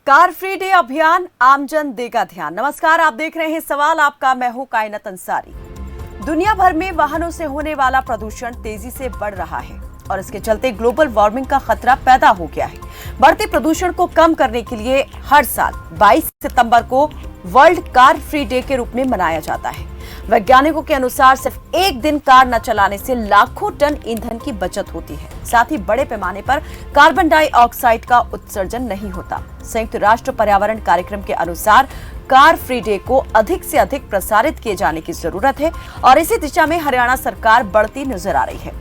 Car free day अभियान आमजन देगा ध्यान। नमस्कार, आप देख रहे हैं सवाल आपका। मैं हूं कायनात अंसारी। दुनिया भर में वाहनों से होने वाला प्रदूषण तेजी से बढ़ रहा है और इसके चलते ग्लोबल वार्मिंग का खतरा पैदा हो गया है। बढ़ते प्रदूषण को कम करने के लिए हर साल 22 सितंबर को वर्ल्ड कार फ्री डे के रूप में मनाया जाता है। वैज्ञानिकों के अनुसार सिर्फ एक दिन कार न चलाने से लाखों टन ईंधन की बचत होती है। साथ ही बड़े पैमाने पर कार्बन डाइऑक्साइड का उत्सर्जन नहीं होता। संयुक्त राष्ट्र पर्यावरण कार्यक्रम के अनुसार कार फ्री डे को अधिक से अधिक प्रसारित किए जाने की जरूरत है और इसी दिशा में हरियाणा सरकार बढ़ती नजर आ रही है।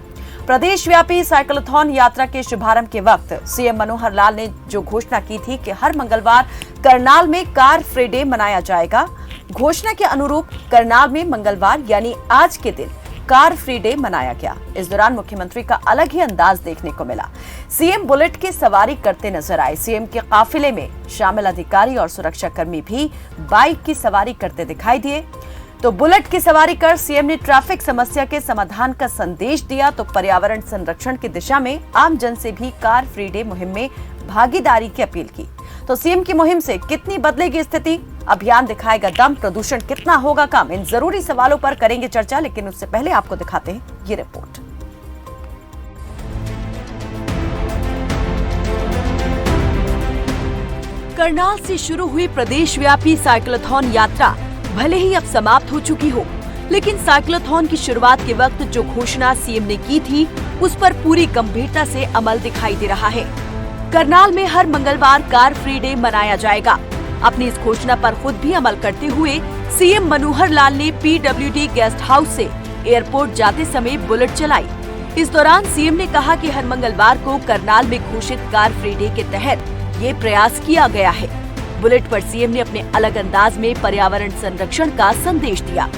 प्रदेश व्यापी साइक्लोथॉन यात्रा के शुभारंभ के वक्त सीएम मनोहर लाल ने जो घोषणा की थी कि हर मंगलवार करनाल में कार फ्री डे मनाया जाएगा, घोषणा के अनुरूप करनाल में मंगलवार यानी आज के दिन कार फ्री डे मनाया गया। इस दौरान मुख्यमंत्री का अलग ही अंदाज देखने को मिला। सीएम बुलेट की सवारी करते नजर आए। सीएम के काफिले में शामिल अधिकारी और सुरक्षाकर्मी भी बाइक की सवारी करते दिखाई दिए। तो बुलेट की सवारी कर सीएम ने ट्रैफिक समस्या के समाधान का संदेश दिया। तो पर्यावरण संरक्षण की दिशा में आम जन से भी कार फ्री डे मुहिम में भागीदारी की अपील की। तो सीएम की मुहिम से कितनी बदलेगी स्थिति, अभियान दिखाएगा दम, प्रदूषण कितना होगा कम, इन जरूरी सवालों पर करेंगे चर्चा। लेकिन उससे पहले आपको दिखाते हैं ये रिपोर्ट। करनाल से शुरू हुई प्रदेश व्यापी साइक्लोथॉन यात्रा भले ही अब समाप्त हो चुकी हो, लेकिन साइक्लोथॉन की शुरुआत के वक्त जो घोषणा सीएम ने की थी उस पर पूरी गंभीरता से अमल दिखाई दे रहा है। करनाल में हर मंगलवार कार फ्री डे मनाया जाएगा। अपनी इस घोषणा पर खुद भी अमल करते हुए सीएम मनोहर लाल ने पीडब्ल्यूडी गेस्ट हाउस से एयरपोर्ट जाते समय बुलेट चलाई। इस दौरान सीएम ने कहा कि हर मंगलवार को करनाल में घोषित कार फ्री डे के तहत ये प्रयास किया गया है। बुलेट पर सीएम ने अपने अलग अंदाज में पर्यावरण संरक्षण का संदेश दिया।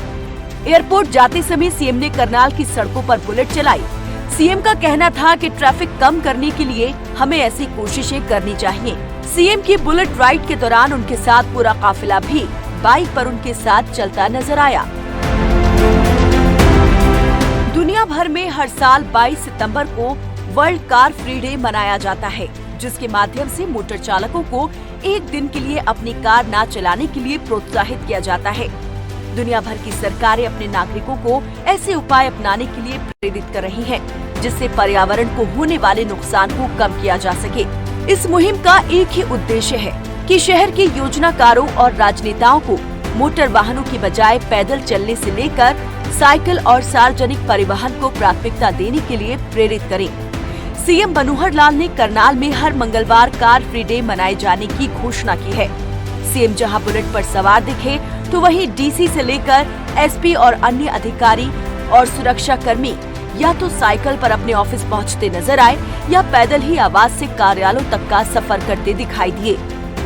एयरपोर्ट जाते समय सीएम ने करनाल की सड़कों पर बुलेट चलाई। सीएम का कहना था कि ट्रैफिक कम करने के लिए हमें ऐसी कोशिशें करनी चाहिए। सीएम की बुलेट राइड के दौरान उनके साथ पूरा काफिला भी बाइक पर उनके साथ चलता नजर आया। दुनिया भर में हर साल 22 सितंबर को वर्ल्ड कार फ्री डे मनाया जाता है, जिसके माध्यम से मोटर चालकों को एक दिन के लिए अपनी कार न चलाने के लिए प्रोत्साहित किया जाता है। दुनिया भर की सरकारें अपने नागरिकों को ऐसे उपाय अपनाने के लिए प्रेरित कर रही हैं, जिससे पर्यावरण को होने वाले नुकसान को कम किया जा सके। इस मुहिम का एक ही उद्देश्य है कि शहर के योजनाकारों और राजनेताओं को मोटर वाहनों की बजाय पैदल चलने से लेकर साइकिल और सार्वजनिक परिवहन को प्राथमिकता देने के लिए प्रेरित करें। सीएम मनोहर लाल ने करनाल में हर मंगलवार कार फ्री डे मनाए जाने की घोषणा की है। सीएम जहां बुलेट पर सवार दिखे तो वहीं डीसी से लेकर एसपी और अन्य अधिकारी और सुरक्षा कर्मी या तो साइकिल पर अपने ऑफिस पहुंचते नजर आए या पैदल ही आवाज से कार्यालयों तक का सफर करते दिखाई दिए।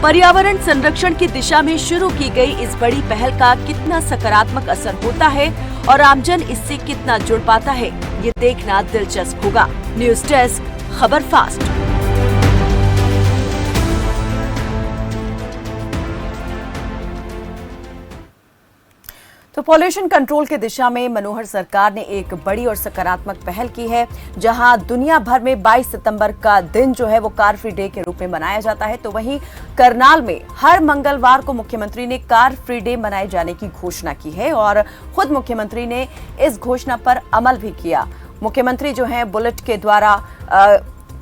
पर्यावरण संरक्षण की दिशा में शुरू की गई इस बड़ी पहल का कितना सकारात्मक असर होता है और आमजन इससे कितना जुड़ पाता है, ये देखना दिलचस्प होगा। न्यूज डेस्क, खबर फास्ट। तो पॉल्यूशन कंट्रोल की दिशा में मनोहर सरकार ने एक बड़ी और सकारात्मक पहल की है, जहां दुनिया भर में 22 सितंबर का दिन जो है वो कार फ्री डे के रूप में मनाया जाता है। तो वहीं करनाल में हर मंगलवार को मुख्यमंत्री ने कार फ्री डे मनाए जाने की घोषणा की है और खुद मुख्यमंत्री ने इस घोषणा पर अमल भी किया। मुख्यमंत्री जो है बुलेट के द्वारा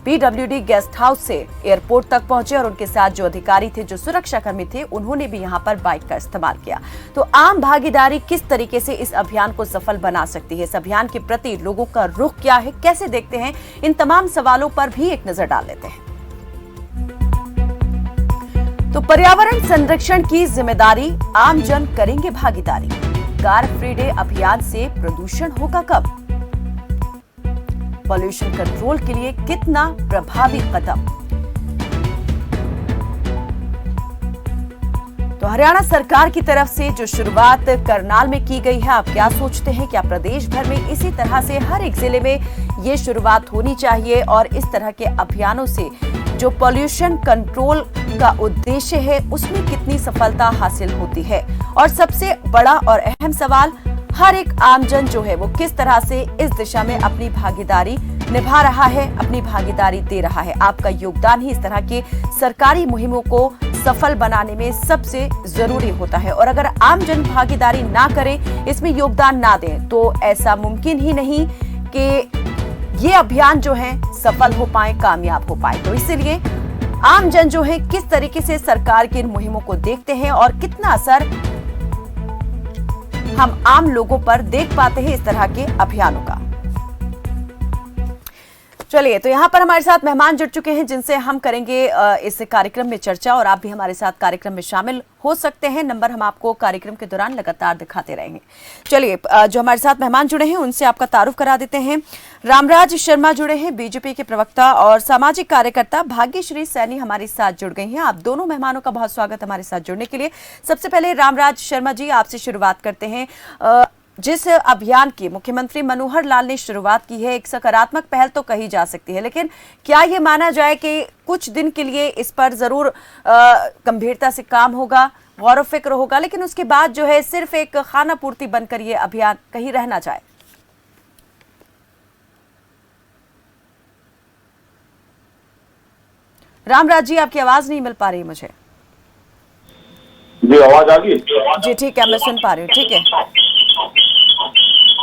पीडब्ल्यूडी गेस्ट हाउस से एयरपोर्ट तक पहुंचे और उनके साथ जो अधिकारी थे, जो सुरक्षाकर्मी थे, उन्होंने भी यहां पर बाइक का इस्तेमाल किया। तो आम भागीदारी किस तरीके से इस अभियान को सफल बना सकती है, इस अभियान के प्रति लोगों का रुख क्या है, कैसे देखते हैं, इन तमाम सवालों पर भी एक नजर डाल लेते हैं। तो पर्यावरण संरक्षण की जिम्मेदारी आम जन करेंगे भागीदारी। कार फ्री डे अभियान से प्रदूषण होगा कम, पॉल्यूशन कंट्रोल के लिए कितना प्रभावी कदम। तो हरियाणा सरकार की तरफ से जो शुरुआत करनाल में की गई है, आप क्या सोचते हैं? क्या प्रदेश भर में इसी तरह से हर एक जिले में ये शुरुआत होनी चाहिए और इस तरह के अभियानों से जो पॉल्यूशन कंट्रोल का उद्देश्य है उसमें कितनी सफलता हासिल होती है? और सबसे बड़ा और अहम सवाल, हर एक आमजन जो है वो किस तरह से इस दिशा में अपनी भागीदारी निभा रहा है, अपनी भागीदारी दे रहा है। आपका योगदान ही इस तरह की सरकारी मुहिमों को सफल बनाने में सबसे जरूरी होता है। और अगर आम जन भागीदारी ना करे, इसमें योगदान ना दें, तो ऐसा मुमकिन ही नहीं कि ये अभियान जो है सफल हो पाए, कामयाब हो पाए। तो इसलिए आम जन जो है किस तरीके से सरकार की इन मुहिमों को देखते हैं और कितना असर हम आम लोगों पर देख पाते हैं इस तरह के अभियानों का। चलिए, तो यहाँ पर हमारे साथ मेहमान जुड़ चुके हैं जिनसे हम करेंगे इस कार्यक्रम में चर्चा, और आप भी हमारे साथ कार्यक्रम में शामिल हो सकते हैं। नंबर हम आपको कार्यक्रम के दौरान लगातार दिखाते रहेंगे। चलिए, जो हमारे साथ मेहमान जुड़े हैं उनसे आपका तारुफ करा देते हैं। रामराज शर्मा जुड़े हैं, बीजेपी के प्रवक्ता और सामाजिक कार्यकर्ता। भाग्यश्री सैनी हमारे साथ जुड़ गई हैं। आप दोनों मेहमानों का बहुत स्वागत हमारे साथ जुड़ने के लिए। सबसे पहले रामराज शर्मा जी, आपसे शुरुआत करते हैं। जिस अभियान की मुख्यमंत्री मनोहर लाल ने शुरुआत की है, एक सकारात्मक पहल तो कही जा सकती है, लेकिन क्या ये माना जाए कि कुछ दिन के लिए इस पर जरूर गंभीरता से काम होगा, गौर फिक्र होगा, लेकिन उसके बाद जो है सिर्फ एक खाना पूर्ति बनकर ये अभियान कहीं रह ना जाए? रामराज जी, आपकी आवाज नहीं मिल पा रही मुझे। जी, आवाज आ गई? जी ठीक है, मैं सुन पा रही हूँ। ठीक है,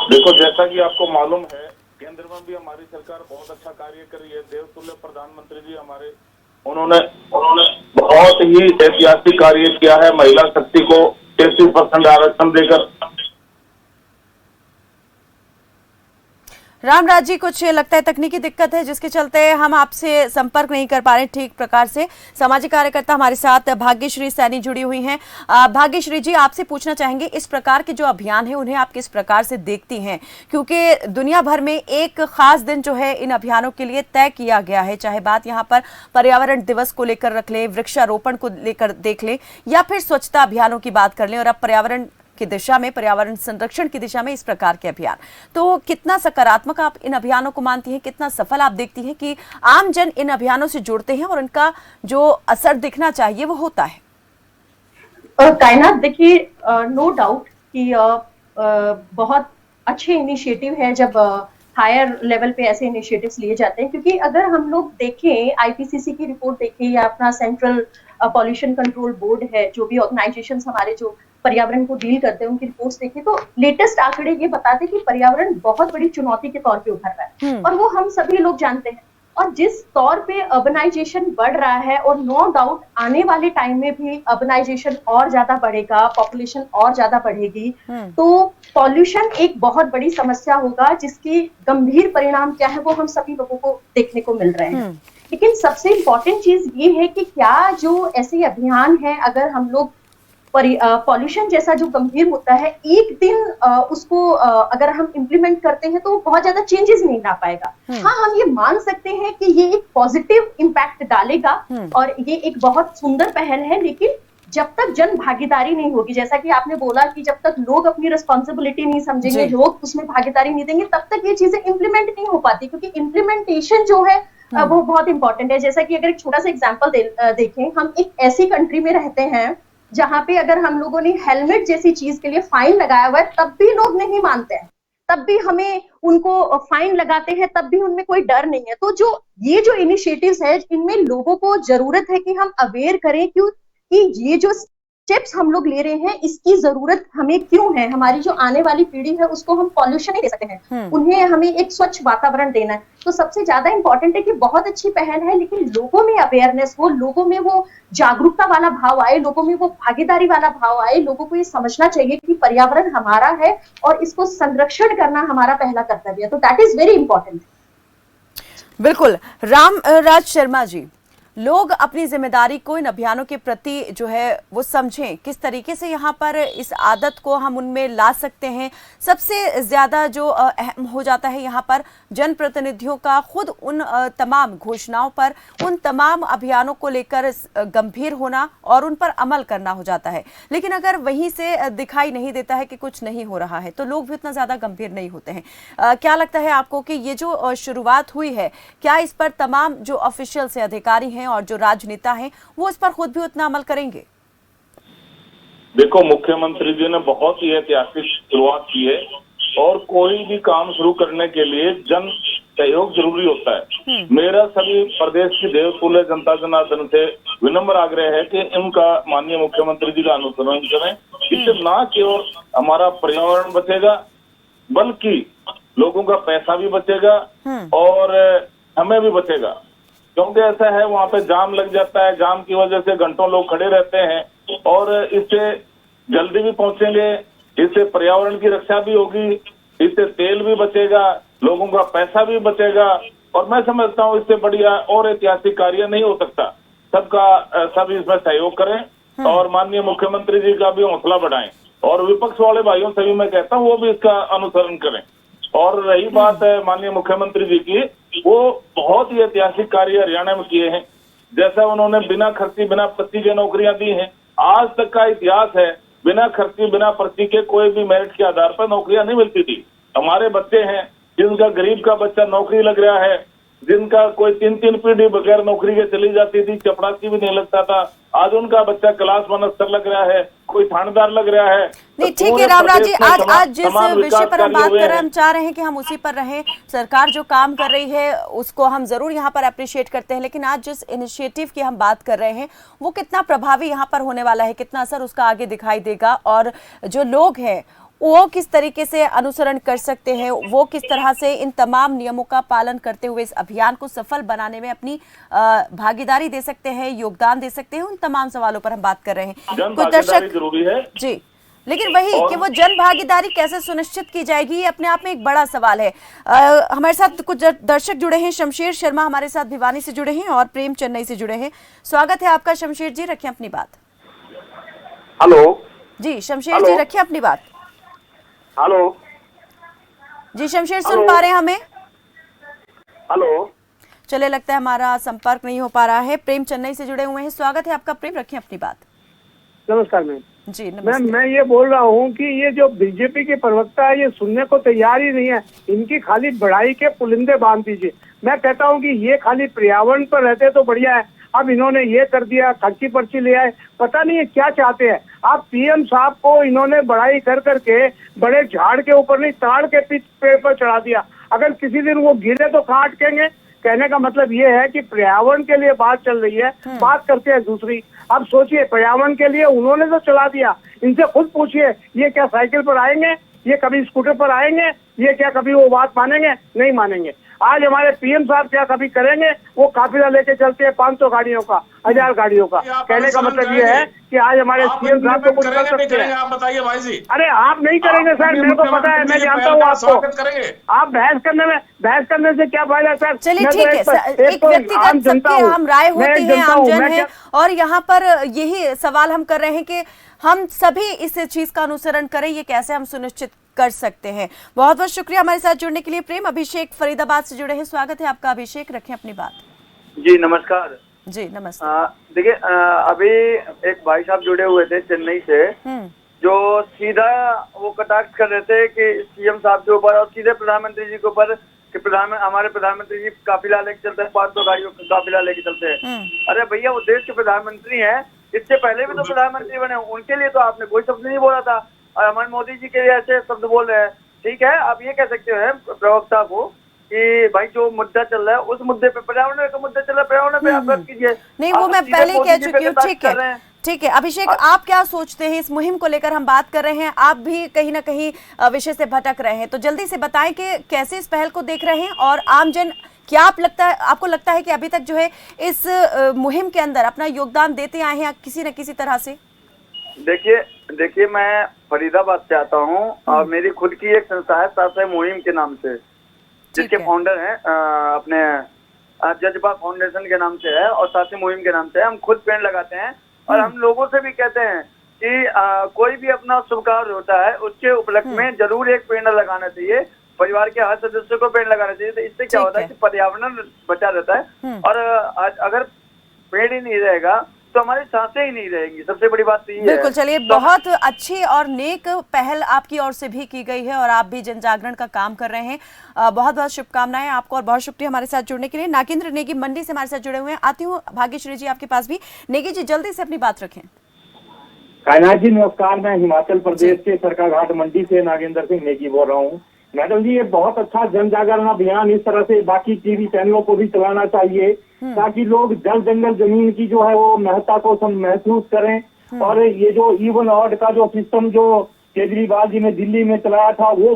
देखो, जैसा कि आपको मालूम है, केंद्र में भी हमारी सरकार बहुत अच्छा कार्य कर रही है। देवतुल्य प्रधानमंत्री जी हमारे, उन्होंने बहुत ही ऐतिहासिक कार्य किया है। महिला शक्ति को 33% आरक्षण देकर। रामराज जी, कुछ लगता है तकनीकी दिक्कत है जिसके चलते हम आपसे संपर्क नहीं कर पा रहे ठीक प्रकार से। सामाजिक कार्यकर्ता हमारे साथ भाग्यश्री सैनी जुड़ी हुई हैं। भाग्यश्री जी, आपसे पूछना चाहेंगे, इस प्रकार के जो अभियान है उन्हें आप किस प्रकार से देखती हैं? क्योंकि दुनिया भर में एक खास दिन जो है इन अभियानों के लिए तय किया गया है, चाहे बात यहाँ पर पर्यावरण दिवस को लेकर रख लें, वृक्षारोपण को लेकर देख लें, या फिर स्वच्छता अभियानों की बात कर लें, और अब पर्यावरण की दिशा में, पर्यावरण संरक्षण की दिशा में इस प्रकार के अभियान। तो कितना सकारात्मक आप इन अभियानों को मानती हैं, कितना सफल आप देखती हैं कि आम जन इन अभियानों से जुड़ते हैं और इनका जो असर दिखना चाहिए वो होता है? कायनात, देखिए, नो डाउट कि बहुत अच्छे इनिशिएटिव है जब हायर लेवल पे ऐसे इनिशिएटिव्स लिए जाते हैं। क्योंकि अगर हम लोग देखें, आईपीसीसी की रिपोर्ट देखें या अपना सेंट्रल पॉल्यूशन कंट्रोल बोर्ड है, जो भी ऑर्गेनाइजेशंस हमारे जो पर्यावरण को डील करते हैं, उनकी रिपोर्ट्स देखें तो लेटेस्ट आंकड़े ये बताते हैं कि पर्यावरण बहुत बड़ी चुनौती के तौर पे उभर रहा है, और वो हम सभी लोग जानते हैं। और जिस तौर पे अर्बनाइजेशन बढ़ रहा है, और नो डाउट आने वाले टाइम में भी अर्बनाइजेशन और ज्यादा बढ़ेगा, पॉपुलेशन और ज्यादा बढ़ेगी, तो पॉल्यूशन एक बहुत बड़ी समस्या होगा, जिसकी गंभीर परिणाम क्या है वो हम सभी लोगों को देखने को मिल रहे हैं। लेकिन सबसे इंपॉर्टेंट चीज ये है कि क्या जो ऐसे अभियान है, अगर हम लोग पॉल्यूशन जैसा जो गंभीर होता है, एक दिन उसको अगर हम इम्प्लीमेंट करते हैं तो बहुत ज्यादा चेंजेस नहीं ला पाएगा। हाँ, हम ये मान सकते हैं कि ये एक पॉजिटिव इम्पैक्ट डालेगा और ये एक बहुत सुंदर पहल है, लेकिन जब तक जन भागीदारी नहीं होगी, जैसा कि आपने बोला कि जब तक लोग अपनी रिस्पॉन्सिबिलिटी नहीं समझेंगे, लोग उसमें भागीदारी नहीं देंगे, तब तक ये चीजें इम्प्लीमेंट नहीं हो पाती। क्योंकि इम्प्लीमेंटेशन जो है वो बहुत इंपॉर्टेंट है। जैसा कि अगर एक छोटा सा एग्जाम्पल देखें, हम एक ऐसी कंट्री में रहते हैं जहां पे अगर हम लोगों ने हेलमेट जैसी चीज के लिए फाइन लगाया हुआ है, तब भी लोग नहीं मानते हैं, तब भी हमें उनको फाइन लगाते हैं, तब भी उनमें कोई डर नहीं है। तो ये जो इनिशिएटिव्स है, इनमें लोगों को जरूरत है कि हम अवेयर करें कि ये जो स्टेप्स हम लोग ले रहे हैं, इसकी जरूरत हमें क्यों है। हमारी जो आने वाली पीढ़ी है उसको हम पॉल्यूशन नहीं दे सकते हैं, उन्हें हमें एक स्वच्छ वातावरण देना है। तो सबसे ज्यादा इंपॉर्टेंट है कि बहुत अच्छी पहल है, लेकिन लोगों में अवेयरनेस हो, लोगों में वो जागरूकता वाला भाव आए, लोगों में वो भागीदारी वाला भाव आए। लोगों को ये समझना चाहिए कि पर्यावरण हमारा है और इसको संरक्षण करना हमारा पहला कर्तव्य है। तो दैट इज वेरी इंपॉर्टेंट। बिल्कुल। रामराज शर्मा जी, लोग अपनी जिम्मेदारी को इन अभियानों के प्रति जो है वो समझें, किस तरीके से यहाँ पर इस आदत को हम उनमें ला सकते हैं? सबसे ज्यादा जो अहम हो जाता है यहाँ पर जनप्रतिनिधियों का खुद उन तमाम घोषणाओं पर, उन तमाम अभियानों को लेकर गंभीर होना और उन पर अमल करना हो जाता है। लेकिन अगर वहीं से दिखाई नहीं देता है कि कुछ नहीं हो रहा है, तो लोग भी उतना ज्यादा गंभीर नहीं होते हैं। क्या लगता है आपको कि ये जो शुरुआत हुई है, क्या इस पर तमाम जो ऑफिशियल्स हैं, अधिकारी हैं और जो राजनेता हैं, वो इस पर खुद भी उतना अमल करेंगे? देखो, मुख्यमंत्री जी ने बहुत ही ऐतिहासिक शुरुआत की है, और कोई भी काम शुरू करने के लिए जन सहयोग जरूरी होता है। मेरा सभी प्रदेश की देवतुल्य जनता जनार्दन से विनम्र आग्रह है कि इनका माननीय मुख्यमंत्री जी का अनुसरण करें। इससे ना केवल हमारा पर्यावरण बचेगा बल्कि लोगों का पैसा भी बचेगा और समय भी बचेगा। क्योंकि ऐसा है वहां पे जाम लग जाता है, जाम की वजह से घंटों लोग खड़े रहते हैं और इससे जल्दी भी पहुंचेंगे, इससे पर्यावरण की रक्षा भी होगी, इससे तेल भी बचेगा, लोगों का पैसा भी बचेगा और मैं समझता हूँ इससे बढ़िया और ऐतिहासिक कार्य नहीं हो सकता। सब इसमें सहयोग करें और माननीय मुख्यमंत्री जी का भी हौसला बढ़ाएं और विपक्ष वाले भाइयों से भी मैं कहता हूँ वो भी इसका अनुसरण करें। और रही बात है माननीय मुख्यमंत्री जी की, वो बहुत ही ऐतिहासिक कार्य हरियाणा में किए हैं। जैसा उन्होंने बिना खर्ची बिना पर्ची के नौकरियां दी हैं, आज तक का इतिहास है बिना खर्ची बिना पर्ची के कोई भी मेरिट के आधार पर नौकरियां नहीं मिलती थी। हमारे बच्चे हैं जिनका गरीब का बच्चा नौकरी लग रहा है, जिनका कोई 3 पीढ़ी बगैर नौकरी के चली जाती थी, चपरासी भी नहीं लगता था, आज उनका बच्चा क्लास 1 स्तर लग रहा है, कोई थानेदार लग रहा है। नहीं ठीक है रामराज जी, आज जिस विषय पर हम बात कर रहे हैं हम चाह रहे हैं कि हम उसी पर रहें। सरकार जो काम कर रही है उसको हम जरूर यहाँ पर अप्रिशिएट करते हैं, लेकिन आज जिस इनिशिएटिव की हम बात कर रहे हैं वो कितना प्रभावी यहाँ पर होने वाला है, कितना असर उसका आगे दिखाई देगा और जो लोग हैं वो किस तरीके से अनुसरण कर सकते हैं, वो किस तरह से इन तमाम नियमों का पालन करते हुए इस अभियान को सफल बनाने में अपनी भागीदारी दे सकते हैं, योगदान दे सकते हैं, उन तमाम सवालों पर हम बात कर रहे हैं। कुछ दर्शक जरूरी है जी, लेकिन वही कि वो जन भागीदारी कैसे सुनिश्चित की जाएगी ये अपने आप में एक बड़ा सवाल है। हमारे साथ कुछ दर्शक जुड़े हैं। शमशेर शर्मा हमारे साथ भिवानी से जुड़े हैं और प्रेम चेन्नई से जुड़े हैं। स्वागत है आपका शमशेर जी, रखें अपनी बात। हेलो जी शमशेर जी, रखें अपनी बात। हेलो जी शमशेर, सुन पा रहे हैं हमें? हेलो, चले लगता है हमारा संपर्क नहीं हो पा रहा है। प्रेम चेन्नई से जुड़े हुए हैं, स्वागत है आपका प्रेम, रखें अपनी बात। नमस्कार मैम। जी नमस्ते। मैं ये बोल रहा हूँ कि ये जो बीजेपी के प्रवक्ता है ये सुनने को तैयार ही नहीं है, इनकी खाली बढ़ाई के पुलिंदे बांध दीजिए। मैं कहता हूँ कि ये खाली पर्यावरण पर रहते तो बढ़िया है, अब इन्होंने ये कर दिया, खर्ची पर्ची ले आए, पता नहीं है क्या चाहते हैं। आप पीएम साहब को इन्होंने बढ़ाई कर करके बड़े झाड़ के ऊपर नहीं ताड़ के पेड़ पर चढ़ा दिया। अगर किसी दिन वो गिरे तो कहाँ अटकेंगे? कहने का मतलब ये है कि पर्यावरण के लिए बात चल रही है, बात करते हैं दूसरी। अब सोचिए, पर्यावरण के लिए उन्होंने तो चला दिया, इनसे खुद पूछिए ये क्या साइकिल पर आएंगे, ये कभी स्कूटर पर आएंगे, ये क्या कभी वो बात मानेंगे? नहीं मानेंगे। आज हमारे पीएम साहब क्या कभी करेंगे? वो काफिला लेके चलते हैं 500 गाड़ियों का, 1000 गाड़ियों का। कहने का मतलब ये है कि आज हमारे सीएम साहब को कुछ कर सकते हैं। आप बताइए भाई जी। अरे आप नहीं करेंगे सर, मेरे को पता है, मैं जानता हूँ आपको। आप बहस करने से क्या फायदा सर? चलिए ठीक है, एक व्यक्तिगत सबके हम राय होती है, आमजन है, और यहाँ पर यही सवाल हम कर रहे हैं कि हम सभी इस चीज का अनुसरण करें, ये कैसे हम सुनिश्चित कर सकते हैं। बहुत बहुत शुक्रिया हमारे साथ जुड़ने के लिए प्रेम। अभिषेक फरीदाबाद से जुड़े हैं, स्वागत है आपका अभिषेक, रखें अपनी बात। जी नमस्कार। जी नमस्ते। देखिए अभी एक भाई साहब जुड़े हुए थे चेन्नई से, जो सीधा वो कटाक्ष कर रहे थे कि सीएम साहब के ऊपर और सीधे प्रधानमंत्री जी के ऊपर कि हमारे प्रधानमंत्री जी काफिला लेके चलते हैं, 500 गाड़ियों का काफिला लेके चलते हैं। अरे भैया वो देश के प्रधानमंत्री हैं, इससे पहले भी तो प्रधानमंत्री बने, उनके लिए तो आपने कोई शब्द नहीं बोला था और हमारे मोदी जी के लिए ऐसे शब्द बोल रहे हैं। ठीक है, आप ये कह सकते हैं प्रवक्ता को कि भाई जो मुद्दा चल रहा है उस मुद्दे पे, पर्यावरण का मुद्दा चल रहा है, पर्यावरण पे आप बात कीजिए। नहीं वो मैं पहले ही कह चुकी हूँ। ठीक है अभिषेक, आप क्या सोचते हैं इस मुहिम को लेकर? हम बात कर रहे हैं, आप भी कहीं ना कहीं विषय से भटक रहे हैं, तो जल्दी से बताएं कि कैसे इस पहल को देख रहे हैं और आमजन क्या आपको लगता है कि अभी तक जो है इस मुहिम के अंदर अपना योगदान देते आए हैं किसी न किसी तरह से? देखिए मैं फरीदाबाद से आता हूँ और मेरी खुद की एक संस्था है साथ मुहिम के नाम से, जिसके फाउंडर हैं अपने जज्बा फाउंडेशन के नाम से है और साथ मुहिम के नाम से है। हम खुद पेड़ लगाते हैं और हम लोगों से भी कहते हैं कि कोई भी अपना शुभ कार्य होता है उसके उपलक्ष्य में जरूर एक पेड़ लगाना चाहिए, परिवार के हर सदस्य को पेड़ लगाना चाहिए। तो इससे क्या होता है कि पर्यावरण बचा रहता है और अगर पेड़ ही नहीं रहेगा तो हमारी सांसें ही नहीं रहेंगी। सबसे बड़ी बात तो ये है। बिल्कुल, चलिए बहुत अच्छी और नेक पहल आपकी ओर से भी की गई है और आप भी जन जागरण का काम कर रहे हैं। बहुत बहुत शुभकामनाएं आपको और बहुत शुक्रिया हमारे साथ जुड़ने के लिए। नागेंद्र नेगी मंडी से हमारे साथ जुड़े हुए हैं। आती हूँ भाग्यश्री जी आपके पास भी। नेगी जी जल्दी से अपनी बात रखें। कायनाथ जी नमस्कार, मैं हिमाचल प्रदेश के सरकाघाट मंडी से नागेंद्र सिंह नेगी बोल रहा हूँ। मैडम जी, ये बहुत अच्छा जन जागरण अभियान इस तरह से बाकी टीवी चैनलों को भी चलाना चाहिए, ताकि लोग जल जंगल जमीन की जो है वो महत्ता को महसूस करें। और ये जो इवन ऑड का जो सिस्टम जो केजरीवाल जी ने दिल्ली में चलाया था, वो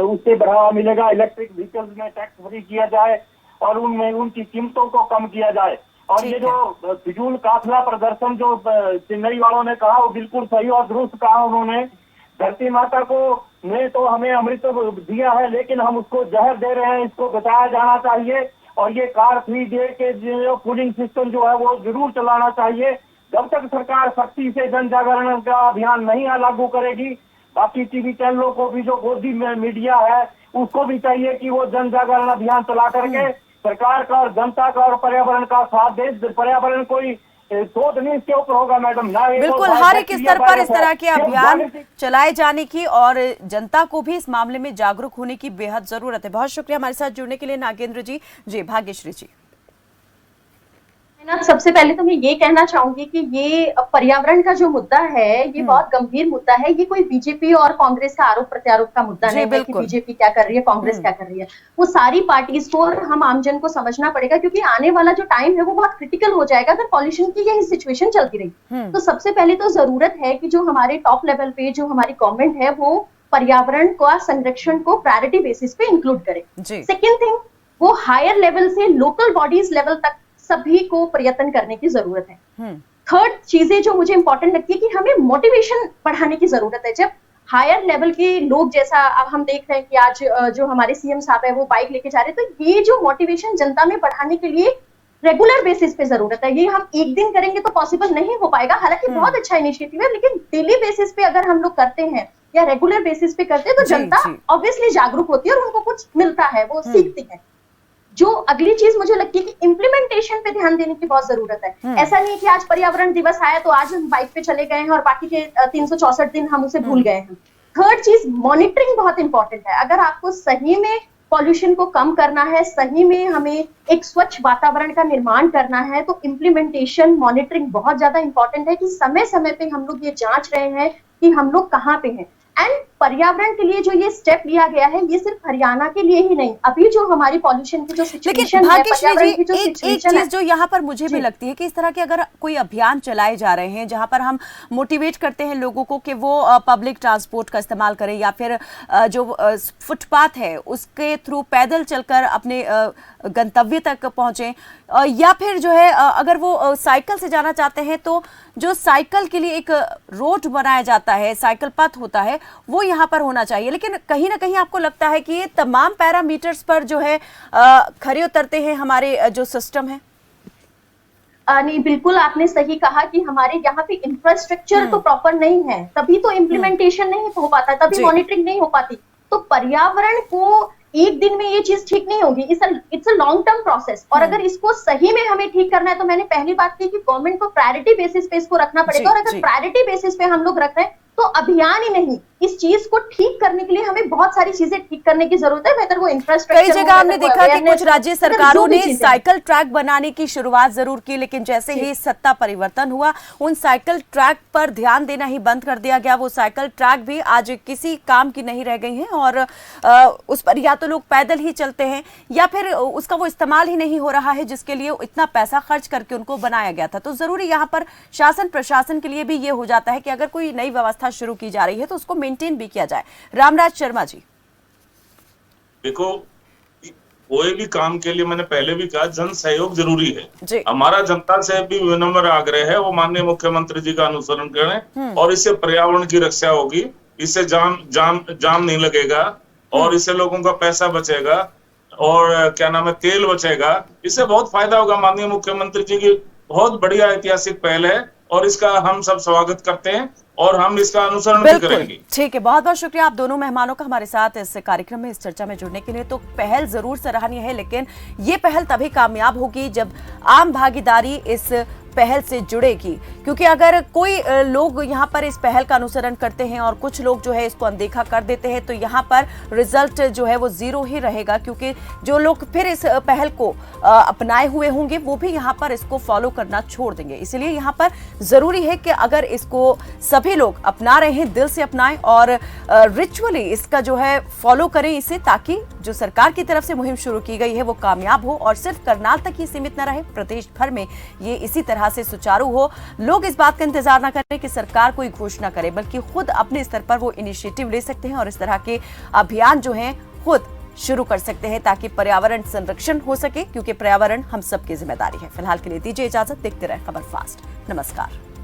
उससे बढ़ावा मिलेगा। इलेक्ट्रिक व्हीकल्स में टैक्स फ्री किया जाए और उनमें उनकी कीमतों को कम किया जाए। और ये जो फिजूल काफिला प्रदर्शन जो चेन्नई वालों ने कहा, वो बिल्कुल सही और दुरुस्त कहा उन्होंने। धरती माता को ने तो हमें अमृत दिया है, लेकिन हम उसको जहर दे रहे हैं, इसको बचाया जाना चाहिए। और ये कार फ्री डे के जो कूलिंग सिस्टम जो है वो जरूर चलाना चाहिए। जब तक सरकार सख्ती से जन जागरण का अभियान नहीं लागू करेगी, बाकी टीवी चैनलों को भी जो गोदी में मीडिया है उसको भी चाहिए कि वो जन जागरण अभियान चला करके सरकार का और जनता का और पर्यावरण का साथ दे। पर्यावरण कोई शोध नहीं इसके ऊपर होगा मैडम, ना बिल्कुल हर एक स्तर पर इस तरह के अभियान चलाए जाने की और जनता को भी इस मामले में जागरूक होने की बेहद जरूरत है। बहुत शुक्रिया हमारे साथ जुड़ने के लिए नागेंद्र जी। जी भाग्यश्री जी। सबसे पहले तो मैं ये कहना चाहूंगी कि ये पर्यावरण का जो मुद्दा है ये बहुत गंभीर मुद्दा है। ये कोई बीजेपी और कांग्रेस का आरोप प्रत्यारोप का मुद्दा नहीं है कि बीजेपी क्या कर रही है, कांग्रेस क्या कर रही है। वो सारी पार्टीज को और हम आमजन को समझना पड़ेगा, क्योंकि आने वाला जो टाइम है वो बहुत क्रिटिकल हो जाएगा अगर पॉल्यूशन की यही सिचुएशन चलती रही। तो सबसे पहले तो जरूरत है कि जो हमारे टॉप लेवल पे जो हमारी गवर्नमेंट है वो पर्यावरण का संरक्षण को प्रायोरिटी बेसिस पे इंक्लूड करे। सेकेंड थिंग, वो हायर लेवल से लोकल बॉडीज लेवल तक सभी को प्रयत्न करने की जरूरत है। थर्ड चीजें जो मुझे इंपॉर्टेंट लगती है कि हमें मोटिवेशन बढ़ाने की जरूरत है। जब हायर लेवल के लोग, जैसा अब हम देख रहे हैं कि आज जो हमारे सीएम साहब है वो बाइक लेके जा रहे हैं, तो ये जो मोटिवेशन जनता में बढ़ाने के लिए रेगुलर बेसिस पे जरूरत है। ये हम एक दिन करेंगे तो पॉसिबल नहीं हो पाएगा, हालांकि बहुत अच्छा इनिशिएटिव है, लेकिन डेली बेसिस पे अगर हम लोग करते हैं या रेगुलर बेसिस पे करते हैं तो जनता ऑब्वियसली जागरूक होती है और उनको कुछ मिलता है, वो सीखती है। जो अगली चीज मुझे लगती है कि इम्प्लीमेंटेशन पे ध्यान देने की बहुत जरूरत है। ऐसा नहीं कि आज पर्यावरण दिवस आया तो आज हम बाइक पे चले गए हैं और बाकी के 364 दिन हम उसे भूल गए हैं। थर्ड चीज, मॉनिटरिंग बहुत इंपॉर्टेंट है। अगर आपको सही में पॉल्यूशन को कम करना है, सही में हमें एक स्वच्छ वातावरण का निर्माण करना है, तो इम्प्लीमेंटेशन मॉनिटरिंग बहुत ज्यादा इंपॉर्टेंट है कि समय समय पे हम लोग ये जांच रहे हैं कि हम लोग कहाँ पे हैं। एंड पर्यावरण के लिए जो ये स्टेप लिया गया है ये सिर्फ हरियाणा के लिए ही नहीं, अभी जो हमारी पॉल्यूशन की जो सिचुएशन है, पर्यावरण की जो सिचुएशन है, जो यहाँ पर मुझे भी लगती है कि इस तरह के अगर कोई अभियान चलाए जा रहे हैं जहाँ पर हम मोटिवेट करते हैं लोगों को कि वो पब्लिक ट्रांसपोर्ट का इस्तेमाल करें या फिर जो फुटपाथ है उसके थ्रू पैदल चलकर अपने गंतव्य तक पहुंचे, या फिर जो है अगर वो साइकिल से जाना चाहते हैं तो जो साइकिल के लिए एक रोड बनाया जाता है, साइकिल पथ होता है, वो यहाँ पर होना चाहिए। लेकिन कहीं ना कहीं आपको लगता है कि ये तमाम पैरामीटर्स पर जो है खरे उतरते हैं हमारे जो सिस्टम है? नहीं, बिल्कुल आपने सही कहा कि हमारे यहाँ पे इंफ्रास्ट्रक्चर तो प्रॉपर नहीं है, तभी तो इम्प्लीमेंटेशन नहीं हो पाता, तभी मॉनिटरिंग नहीं हो पाती। तो पर्यावरण को एक दिन में ये चीज ठीक नहीं होगी, it's a long term process. और अगर इसको सही में हमें ठीक करना है तो मैंने पहली बात की कि गवर्नमेंट को प्रायोरिटी बेसिस पे इसको रखना पड़ेगा। और अगर प्रायोरिटी बेसिस पे हम लोग रख रहे हैं तो अभियान ही नहीं, इस चीज को ठीक करने के लिए हमें बहुत सारी चीजें ठीक करने की जरूरत है। बेहतर वो इंफ्रास्ट्रक्चर, कई जगह हमने देखा कि कुछ राज्य सरकारों ने साइकिल ट्रैक बनाने की शुरुआत जरूर की, लेकिन जैसे ही सत्ता परिवर्तन हुआ उन साइकिल ट्रैक पर ध्यान देना ही बंद कर दिया गया। वो साइकिल ट्रैक भी आज किसी काम की नहीं रह गई हैं और उस पर या तो लोग पैदल ही चलते हैं या फिर उसका वो इस्तेमाल ही नहीं हो रहा है जिसके लिए इतना पैसा खर्च करके उनको बनाया गया था। तो जरूरी यहाँ पर शासन प्रशासन के लिए भी ये हो जाता है कि अगर कोई नई व्यवस्था शुरू की जा रही है तो उसको मेंटेन भी किया जाए। रामराज शर्मा जी, देखो कोई भी काम के लिए मैंने पहले भी कहा जन सहयोग जरूरी है। हमारा जनता से भी विनम्र आग्रह है वो माननीय मुख्यमंत्री जी का अनुसरण करें और इससे पर्यावरण की रक्षा होगी, इससे जाम नहीं लगेगा और इससे लोगों का पैसा बचेगा और क्या नाम है तेल बचेगा, इससे बहुत फायदा होगा। माननीय मुख्यमंत्री जी की बहुत बढ़िया ऐतिहासिक पहल है और इसका हम सब स्वागत करते हैं और हम इसका अनुसरण भी करेंगे। ठीक है, बहुत बहुत शुक्रिया आप दोनों मेहमानों का हमारे साथ इस कार्यक्रम में, इस चर्चा में जुड़ने के लिए। तो पहल जरूर सराहनीय है, लेकिन ये पहल तभी कामयाब होगी जब आम भागीदारी इस पहल से जुड़ेगी, क्योंकि अगर कोई लोग यहाँ पर इस पहल का अनुसरण करते हैं और कुछ लोग जो है इसको अनदेखा कर देते हैं, तो यहाँ पर रिजल्ट जो है वो जीरो ही रहेगा, क्योंकि जो लोग फिर इस पहल को अपनाए हुए होंगे वो भी यहाँ पर इसको फॉलो करना छोड़ देंगे। इसलिए यहाँ पर जरूरी है कि अगर इसको सभी लोग अपना रहे हैं, दिल से अपनाएं और रिचुअली इसका जो है फॉलो करें इसे, ताकि जो सरकार की तरफ से मुहिम शुरू की गई है वो कामयाब हो और सिर्फ करनाल तक ही सीमित न रहे, प्रदेश भर में ये इसी तरह से सुचारू हो। लोग इस बात का इंतजार न करें कि सरकार कोई घोषणा करे, बल्कि खुद अपने स्तर पर वो इनिशिएटिव ले सकते हैं और इस तरह के अभियान जो हैं खुद शुरू कर सकते हैं, ताकि पर्यावरण संरक्षण हो सके, क्योंकि पर्यावरण हम सबकी जिम्मेदारी है। फिलहाल के लिए दीजिए इजाजत, देखते रहे खबर फास्ट। नमस्कार।